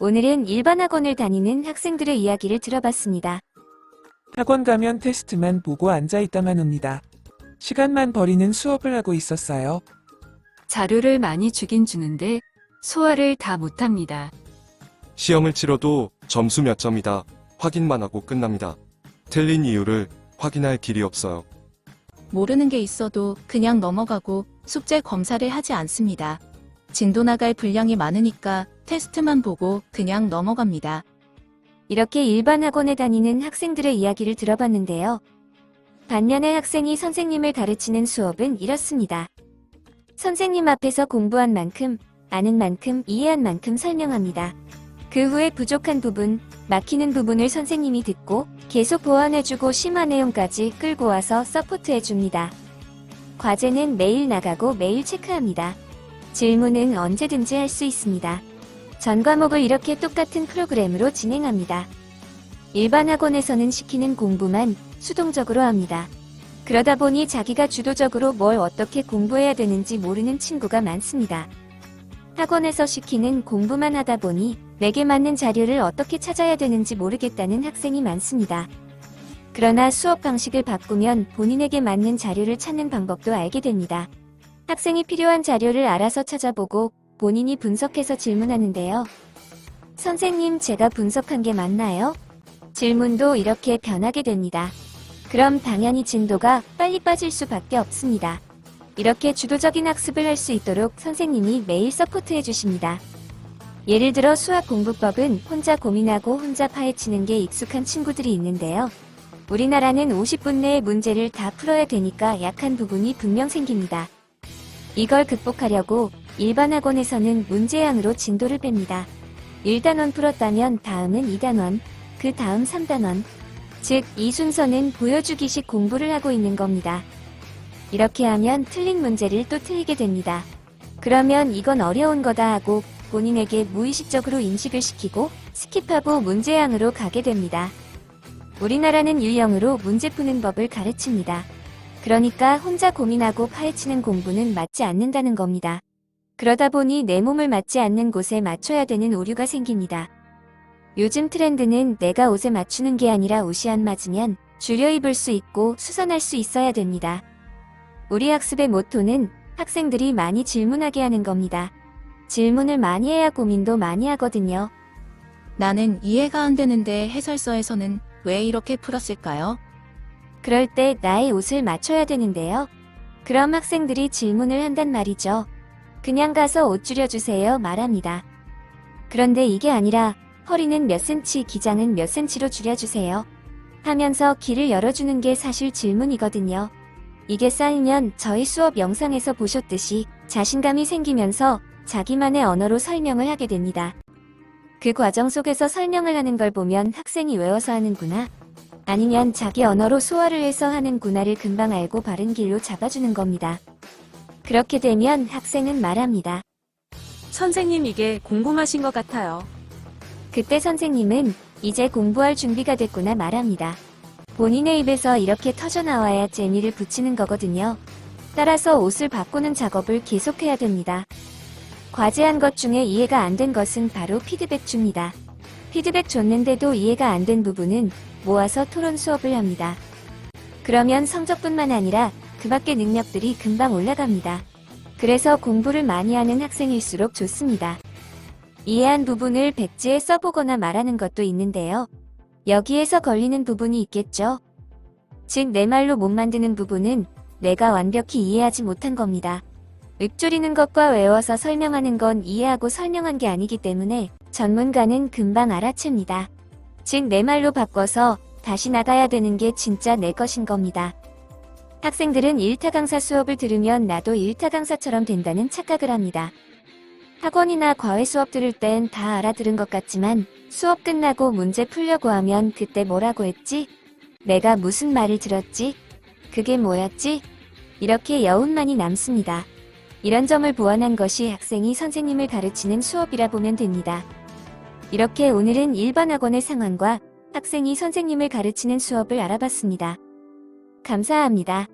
오늘은 일반 학원을 다니는 학생들의 이야기를 들어봤습니다. 학원 가면 테스트만 보고 앉아있다만 옵니다. 시간만 버리는 수업을 하고 있었어요. 자료를 많이 주긴 주는데 소화를 다 못합니다. 시험을 치러도 점수 몇 점이다 확인만 하고 끝납니다. 틀린 이유를 확인할 길이 없어요. 모르는 게 있어도 그냥 넘어가고 숙제 검사를 하지 않습니다. 진도 나갈 분량이 많으니까 테스트만 보고 그냥 넘어갑니다. 이렇게 일반 학원에 다니는 학생들의 이야기를 들어봤는데요. 반면에 학생이 선생님을 가르치는 수업은 이렇습니다. 선생님 앞에서 공부한 만큼, 아는 만큼, 이해한 만큼 설명합니다. 그 후에 부족한 부분, 막히는 부분을 선생님이 듣고 계속 보완해주고 심화 내용까지 끌고 와서 서포트해줍니다. 과제는 매일 나가고 매일 체크합니다. 질문은 언제든지 할 수 있습니다. 전 과목을 이렇게 똑같은 프로그램으로 진행합니다. 일반 학원에서는 시키는 공부만 수동적으로 합니다. 그러다 보니 자기가 주도적으로 뭘 어떻게 공부해야 되는지 모르는 친구가 많습니다. 학원에서 시키는 공부만 하다 보니 내게 맞는 자료를 어떻게 찾아야 되는지 모르겠다는 학생이 많습니다. 그러나 수업 방식을 바꾸면 본인에게 맞는 자료를 찾는 방법도 알게 됩니다. 학생이 필요한 자료를 알아서 찾아보고 본인이 분석해서 질문하는데요. 선생님, 제가 분석한 게 맞나요? 질문도 이렇게 변하게 됩니다. 그럼 당연히 진도가 빨리 빠질 수밖에 없습니다. 이렇게 주도적인 학습을 할 수 있도록 선생님이 매일 서포트해 주십니다. 예를 들어 수학 공부법은 혼자 고민하고 혼자 파헤치는 게 익숙한 친구들이 있는데요. 우리나라는 50분 내에 문제를 다 풀어야 되니까 약한 부분이 분명 생깁니다. 이걸 극복하려고 일반 학원에서는 문제양으로 진도를 뺍니다. 1단원 풀었다면 다음은 2단원, 그 다음 3단원. 즉, 이 순서는 보여주기식 공부를 하고 있는 겁니다. 이렇게 하면 틀린 문제를 또 틀리게 됩니다. 그러면 이건 어려운 거다 하고 본인에게 무의식적으로 인식을 시키고 스킵하고 문제양으로 가게 됩니다. 우리나라는 유형으로 문제 푸는 법을 가르칩니다. 그러니까 혼자 고민하고 파헤치는 공부는 맞지 않는다는 겁니다. 그러다 보니 내 몸을 맞지 않는 곳에 맞춰야 되는 오류가 생깁니다. 요즘 트렌드는 내가 옷에 맞추는 게 아니라 옷이 안 맞으면 줄여 입을 수 있고 수선할 수 있어야 됩니다. 우리 학습의 모토는 학생들이 많이 질문하게 하는 겁니다. 질문을 많이 해야 고민도 많이 하거든요. 나는 이해가 안 되는데 해설서에서는 왜 이렇게 풀었을까요? 그럴 때 나의 옷을 맞춰야 되는데요. 그럼 학생들이 질문을 한단 말이죠. 그냥 가서 옷 줄여주세요 말합니다. 그런데 이게 아니라 허리는 몇 센치, 기장은 몇 센치로 줄여주세요 하면서 길을 열어주는 게 사실 질문이거든요. 이게 쌓이면 저희 수업 영상에서 보셨듯이 자신감이 생기면서 자기만의 언어로 설명을 하게 됩니다. 그 과정 속에서 설명을 하는 걸 보면 학생이 외워서 하는구나, 아니면 자기 언어로 소화를 해서 하는구나를 금방 알고 바른 길로 잡아주는 겁니다. 그렇게 되면 학생은 말합니다. 선생님, 이게 궁금하신 것 같아요. 그때 선생님은 이제 공부할 준비가 됐구나 말합니다. 본인의 입에서 이렇게 터져나와야 재미를 붙이는 거거든요. 따라서 옷을 바꾸는 작업을 계속해야 됩니다. 과제한 것 중에 이해가 안 된 것은 바로 피드백 줍니다. 피드백 줬는데도 이해가 안 된 부분은 모아서 토론 수업을 합니다. 그러면 성적뿐만 아니라 그 밖의 능력들이 금방 올라갑니다. 그래서 공부를 많이 하는 학생일수록 좋습니다. 이해한 부분을 백지에 써보거나 말하는 것도 있는데요. 여기에서 걸리는 부분이 있겠죠. 즉, 내 말로 못 만드는 부분은 내가 완벽히 이해하지 못한 겁니다. 읊조리는 것과 외워서 설명하는 건 이해하고 설명한 게 아니기 때문에 전문가는 금방 알아챕니다. 즉, 내 말로 바꿔서 다시 나가야 되는 게 진짜 내 것인 겁니다. 학생들은 1타 강사 수업을 들으면 나도 1타 강사처럼 된다는 착각을 합니다. 학원이나 과외 수업 들을 땐 다 알아들은 것 같지만 수업 끝나고 문제 풀려고 하면 그때 뭐라고 했지? 내가 무슨 말을 들었지? 그게 뭐였지? 이렇게 여운만이 남습니다. 이런 점을 보완한 것이 학생이 선생님을 가르치는 수업이라 보면 됩니다. 이렇게 오늘은 일반 학원의 상황과 학생이 선생님을 가르치는 수업을 알아봤습니다. 감사합니다.